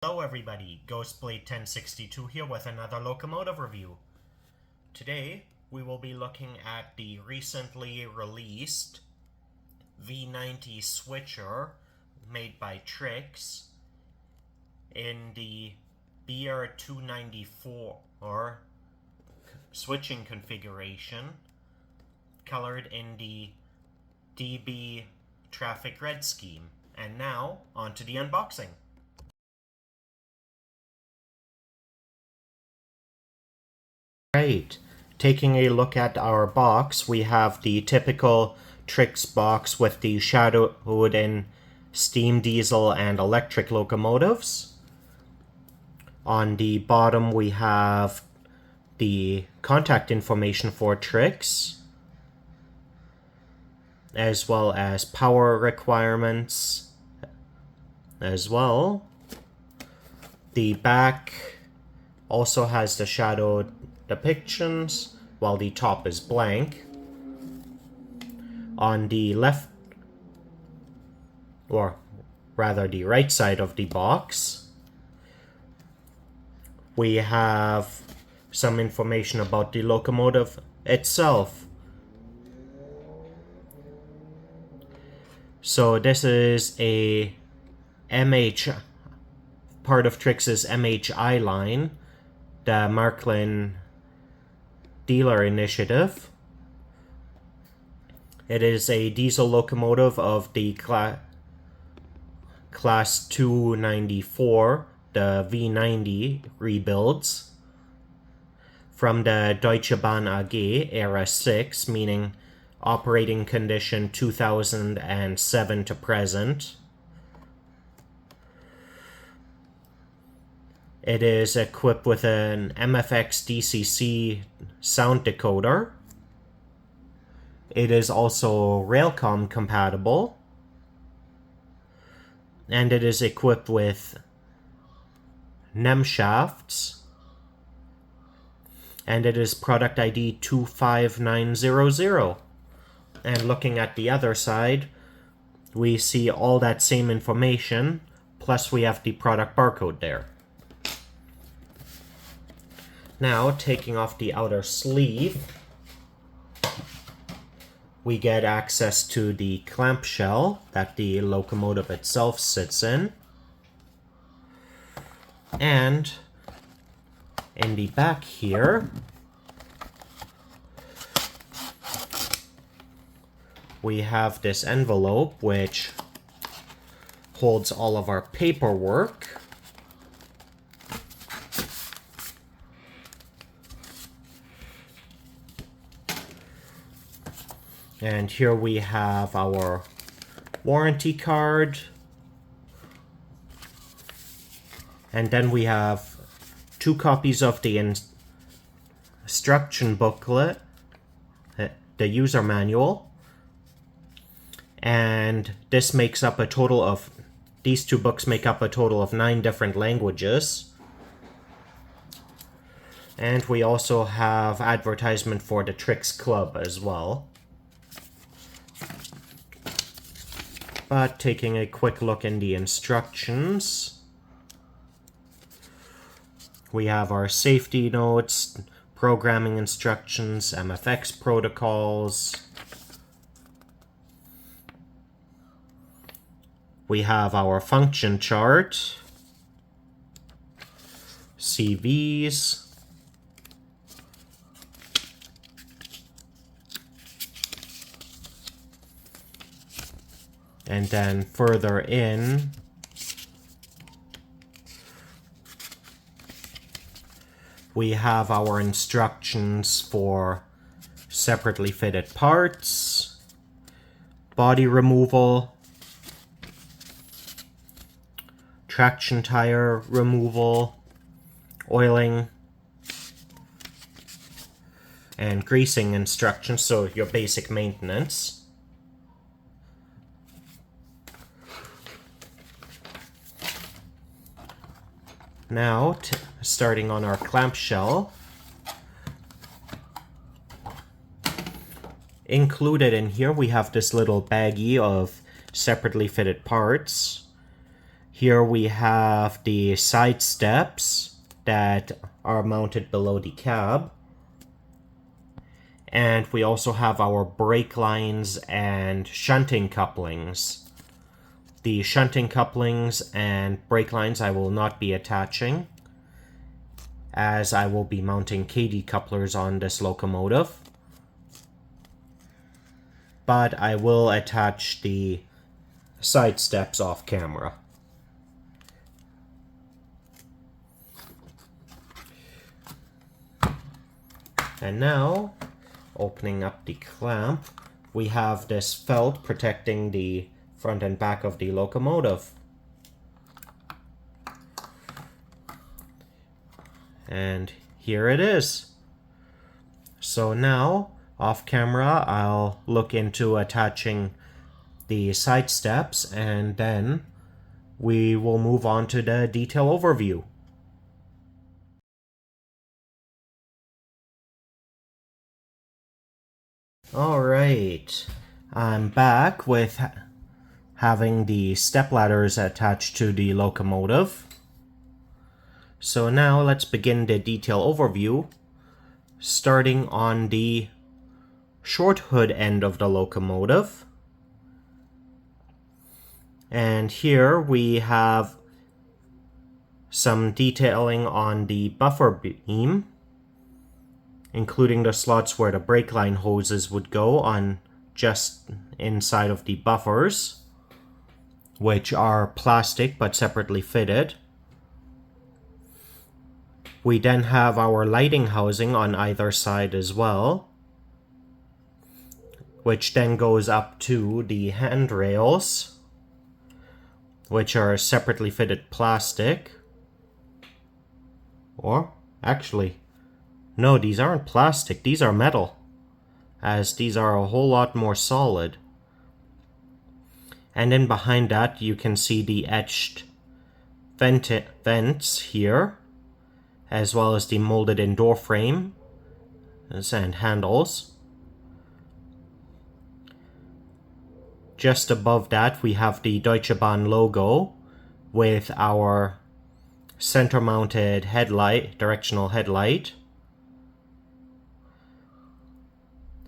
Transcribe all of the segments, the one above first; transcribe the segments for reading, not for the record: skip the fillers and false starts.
Hello everybody, Ghostblade 1062 here with another locomotive review. Today we will be looking at the recently released V90 switcher made by Trix in the BR294 switching configuration, colored in the DB traffic red scheme. And now, on to the unboxing. Right, taking a look at our box, we have the typical Trix box with the shadowed in steam, diesel, and electric locomotives. On the bottom we have the contact information for Trix, as well as power requirements as well. The back also has the shadowed depictions, while the top is blank. On the left, or rather the right side of the box, we have some information about the locomotive itself. So this is a part of Trix's MHI line, the Marklin Dealer Initiative. It is a diesel locomotive of the Class 294, the V90 rebuilds, from the Deutsche Bahn AG Era 6, meaning operating condition 2007 to present. It is equipped with an MFX DCC sound decoder. It is also Railcom compatible. And it is equipped with NEM shafts. And it is product ID 25900. And looking at the other side, we see all that same information, plus we have the product barcode there. Now, taking off the outer sleeve, we get access to the clamshell that the locomotive itself sits in. And in the back here, we have this envelope which holds all of our paperwork. And here we have our warranty card. And then we have 2 copies of the instruction booklet, the user manual. And this makes up a total of, these 2 books make up a total of 9 different languages. And we also have advertisement for the Trix Club as well. But taking a quick look in the instructions, we have our safety notes, programming instructions, MFX protocols. We have our function chart, CVs, and then further in, we have our instructions for separately fitted parts, body removal, traction tire removal, oiling, and greasing instructions, so your basic maintenance. Now, starting on our clamshell, included in here we have this little baggie of separately fitted parts. Here we have the side steps that are mounted below the cab. And we also have our brake lines and shunting couplings. The shunting couplings and brake lines I will not be attaching, as I will be mounting KD couplers on this locomotive. But I will attach the side steps off camera. And now, opening up the clamp, we have this felt protecting the front and back of the locomotive. And here it is. So now, off camera, I'll look into attaching the side steps, and then we will move on to the detail overview. Alright, I'm back with having the step ladders attached to the locomotive. So now let's begin the detail overview, starting on the short hood end of the locomotive. And here we have some detailing on the buffer beam, including the slots where the brake line hoses would go on just inside of the buffers, which are plastic but separately fitted. We then have our lighting housing on either side as well, which then goes up to the handrails, which are separately fitted plastic. Or, actually, no, these aren't plastic, these are metal, as these are a whole lot more solid. And then behind that you can see the etched vents here, as well as the molded in door frame and handles. Just above that we have the Deutsche Bahn logo with our center mounted headlight, directional headlight.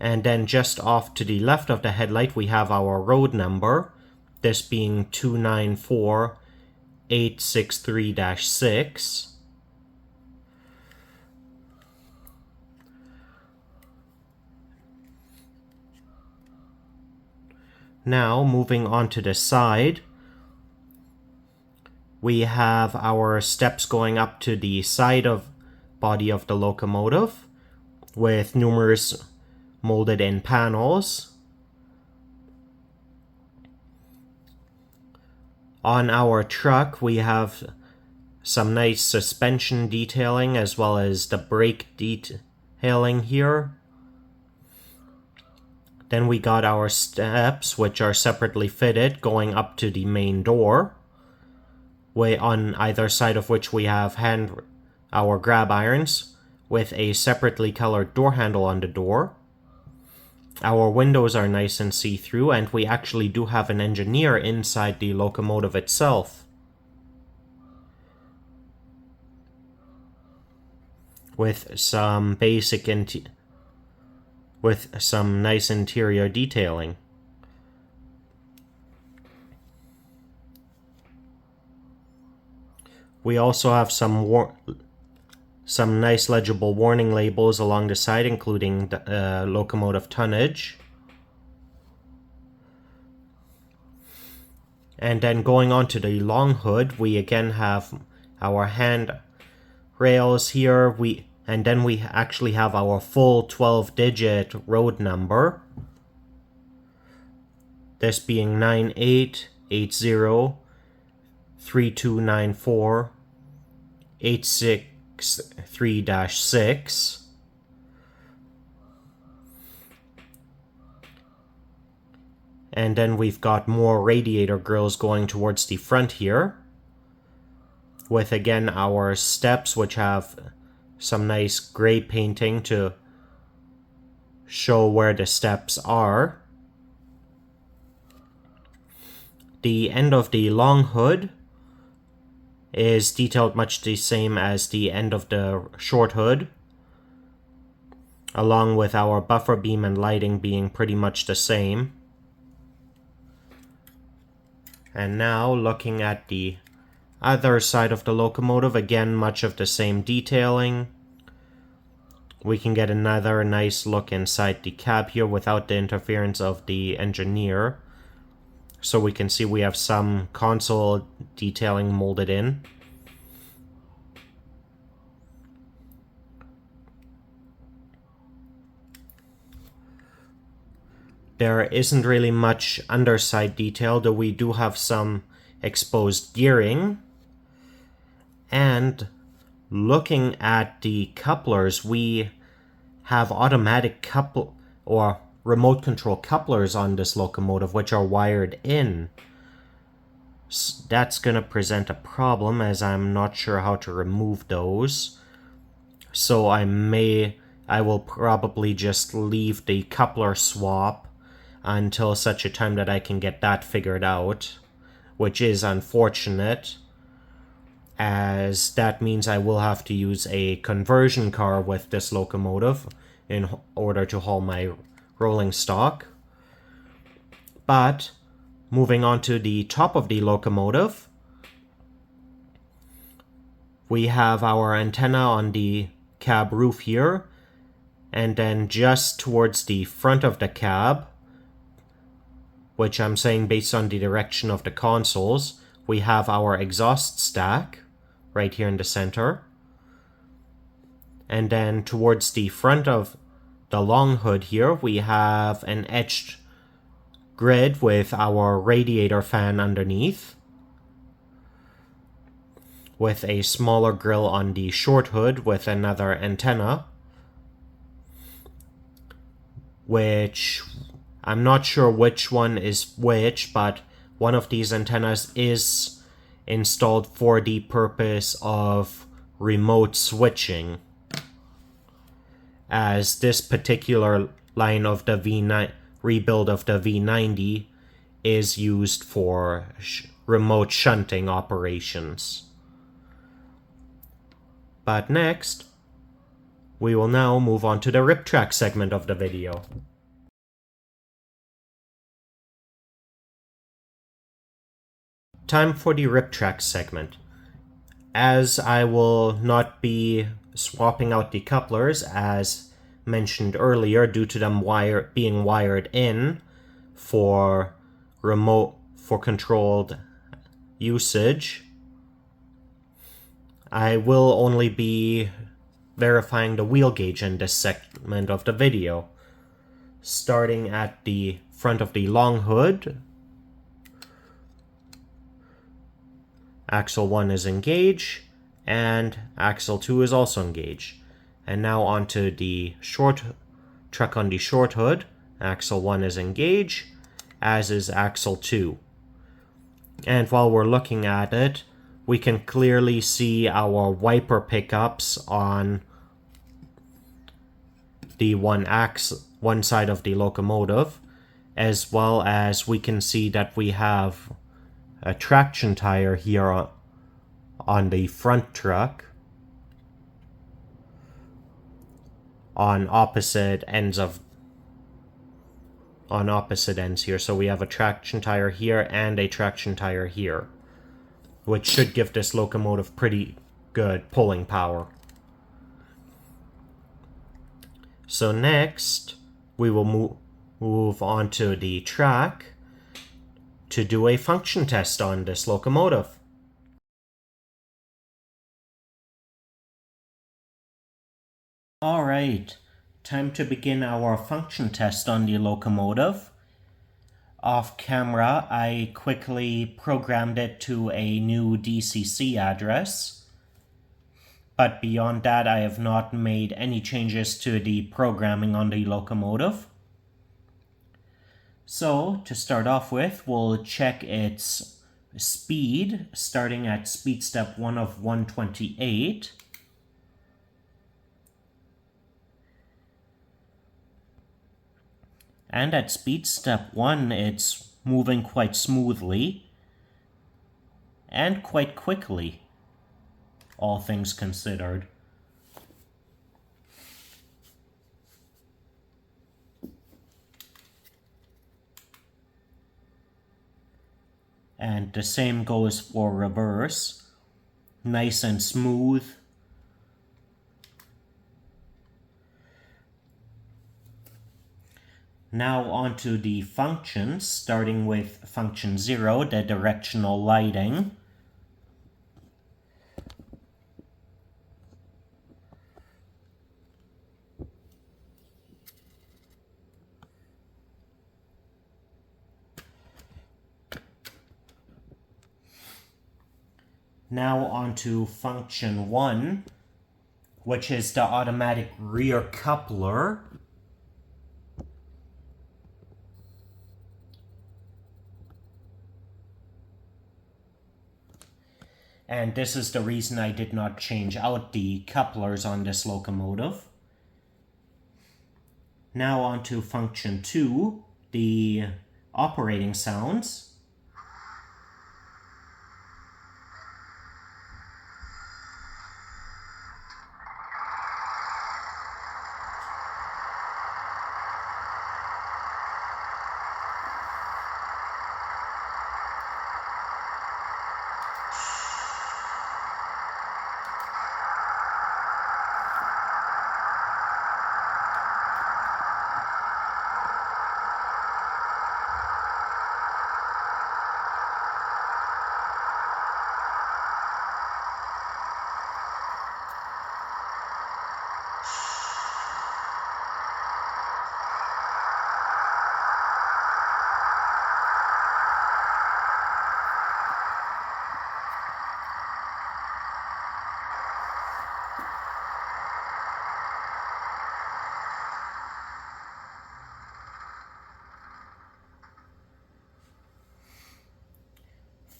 And then just off to the left of the headlight we have our road number, this being 294863-6. Now moving on to the side, we have our steps going up to the side of body of the locomotive with numerous molded in panels. On our truck we have some nice suspension detailing as well as the brake detailing here. Then we got our steps, which are separately fitted, going up to the main door, on either side of which we have our grab irons with a separately colored door handle on the door. Our windows are nice and see-through, and we actually do have an engineer inside the locomotive itself, with some nice interior detailing. We also have some nice legible warning labels along the side, including the locomotive tonnage. And then going on to the long hood, we again have our hand rails here, and then we actually have our full 12-digit road number, this being 98803294-863-6. And then we've got more radiator grills going towards the front here, with again our steps, which have some nice gray painting to show where the steps are. The end of the long hood is detailed much the same as the end of the short hood, along with our buffer beam and lighting being pretty much the same. And now looking at the other side of the locomotive, again much of the same detailing. We can get another nice look inside the cab here without the interference of the engineer. So we can see we have some console detailing molded in. There isn't really much underside detail, though we do have some exposed gearing. And looking at the couplers, we have automatic or remote control couplers on this locomotive, which are wired in. That's going to present a problem, as I'm not sure how to remove those. So I will probably just leave the coupler swap until such a time that I can get that figured out, which is unfortunate, as that means I will have to use a conversion car with this locomotive in order to haul my rolling stock. But moving on to the top of the locomotive, we have our antenna on the cab roof here, and then just towards the front of the cab, which I'm saying based on the direction of the consoles, we have our exhaust stack right here in the center. And then towards the front of the long hood here, we have an etched grid with our radiator fan underneath, with a smaller grill on the short hood with another antenna, which I'm not sure which one is which, but one of these antennas is installed for the purpose of remote switching, as this particular line of the rebuild of the V90 is used for remote shunting operations. But next, we will now move on to the rip track segment of the video. Time for the rip track segment. As I will not be swapping out the couplers, as mentioned earlier, due to them being wired in for controlled usage, I will only be verifying the wheel gauge in this segment of the video. Starting at the front of the long hood, axle 1 is engaged, and axle 2 is also engaged. And now onto the truck on the short hood, axle 1 is engaged, as is axle 2. And while we're looking at it, we can clearly see our wiper pickups on the one side of the locomotive, as well as we can see that we have a traction tire here on the front truck on opposite ends here. So we have a traction tire here and a traction tire here, which should give this locomotive pretty good pulling power. So next, we will move on to the track to do a function test on this locomotive. Alright, time to begin our function test on the locomotive. Off camera, I quickly programmed it to a new DCC address, but beyond that I have not made any changes to the programming on the locomotive. So, to start off with, we'll check its speed, starting at speed step 1 of 128. And at speed step 1, it's moving quite smoothly and quite quickly. all things considered. And the same goes for reverse. Nice and smooth. Now onto the functions, starting with function 0, the directional lighting. Now onto function 1, which is the automatic rear coupler. And this is the reason I did not change out the couplers on this locomotive. Now onto function 2, the operating sounds.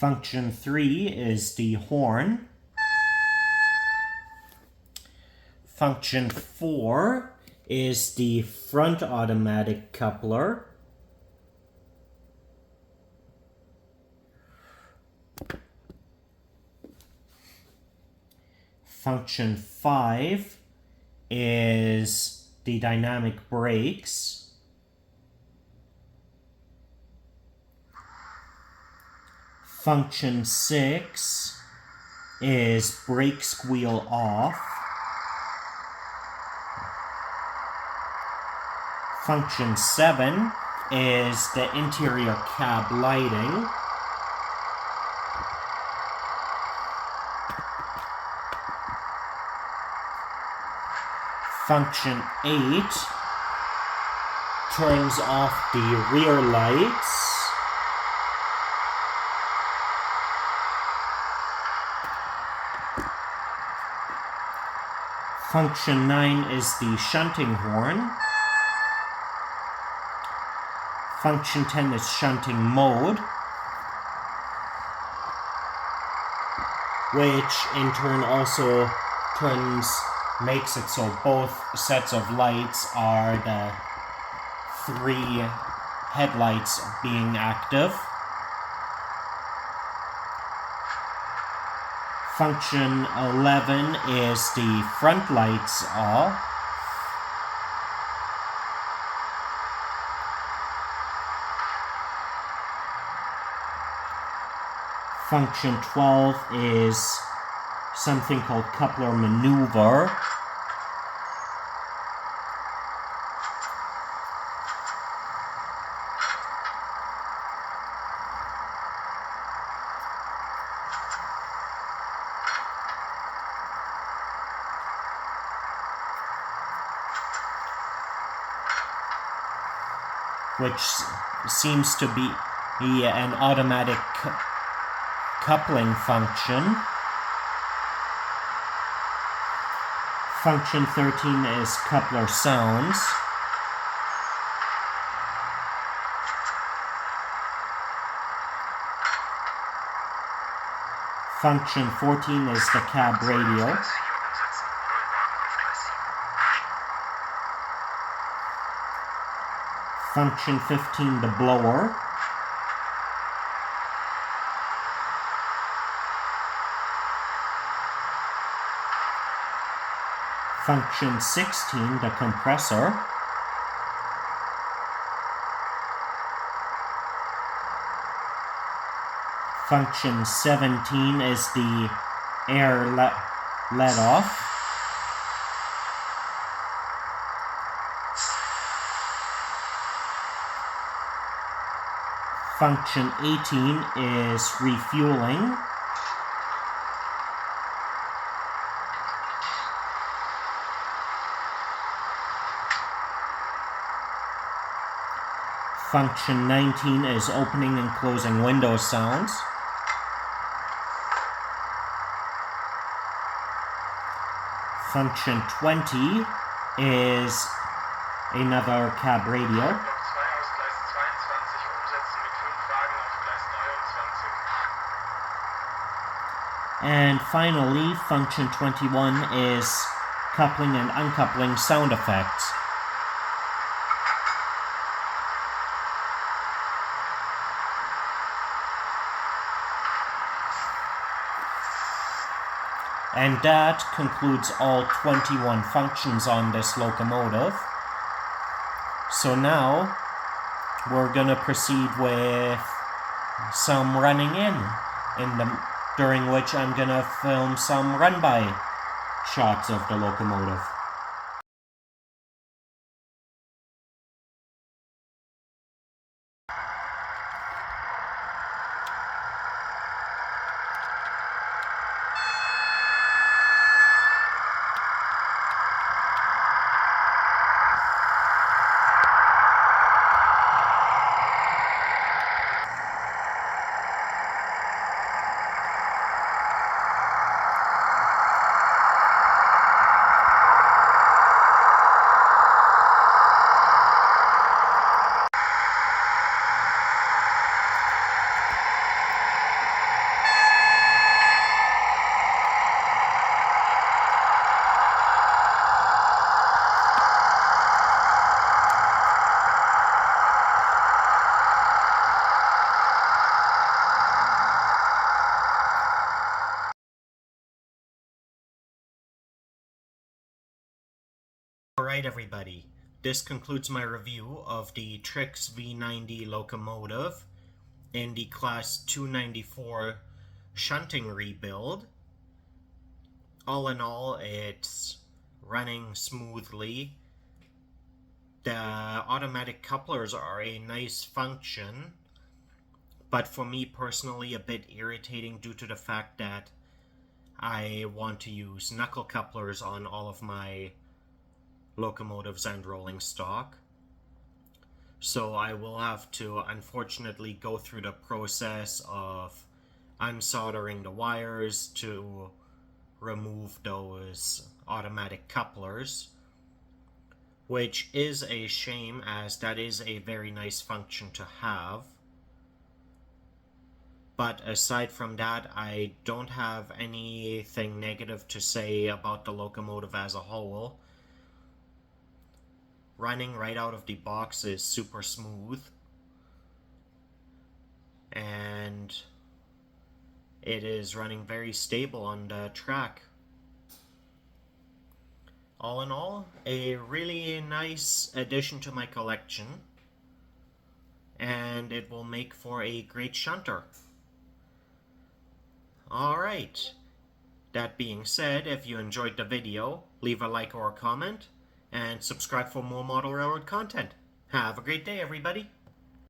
Function 3 is the horn. Function 4 is the front automatic coupler. Function 5 is the dynamic brakes. Function 6 is brake squeal off. Function 7 is the interior cab lighting. Function 8 turns off the rear lights. Function 9 is the shunting horn. Function 10 is shunting mode, which in turn also makes it so both sets of lights are the 3 headlights being active. Function 11 is the front lights off. Function 12 is something called coupler maneuver. Which seems to be an automatic coupling function. Function 13 is coupler sounds. Function 14 is the cab radio. Function 15, the blower. Function 16, the compressor. Function 17 is the air let off. Function 18 is refueling. Function 19 is opening and closing window sounds. Function 20 is another cab radio. And finally, function 21 is coupling and uncoupling sound effects. And that concludes all 21 functions on this locomotive. So now, we're gonna proceed with some running during which I'm gonna film some run-by shots of the locomotive. Alright everybody, this concludes my review of the Trix V90 Locomotive in the Class 294 shunting rebuild. All in all, it's running smoothly. The automatic couplers are a nice function, but for me personally a bit irritating due to the fact that I want to use knuckle couplers on all of my locomotives and rolling stock. So I will have to unfortunately go through the process of unsoldering the wires to remove those automatic couplers, which is a shame as that is a very nice function to have. But aside from that, I don't have anything negative to say about the locomotive as a whole. Running right out of the box is super smooth, and it is running very stable on the track. All in all, a really nice addition to my collection, and it will make for a great shunter. Alright, that being said, if you enjoyed the video, leave a like or a comment, and subscribe for more model railroad content. Have a great day, everybody!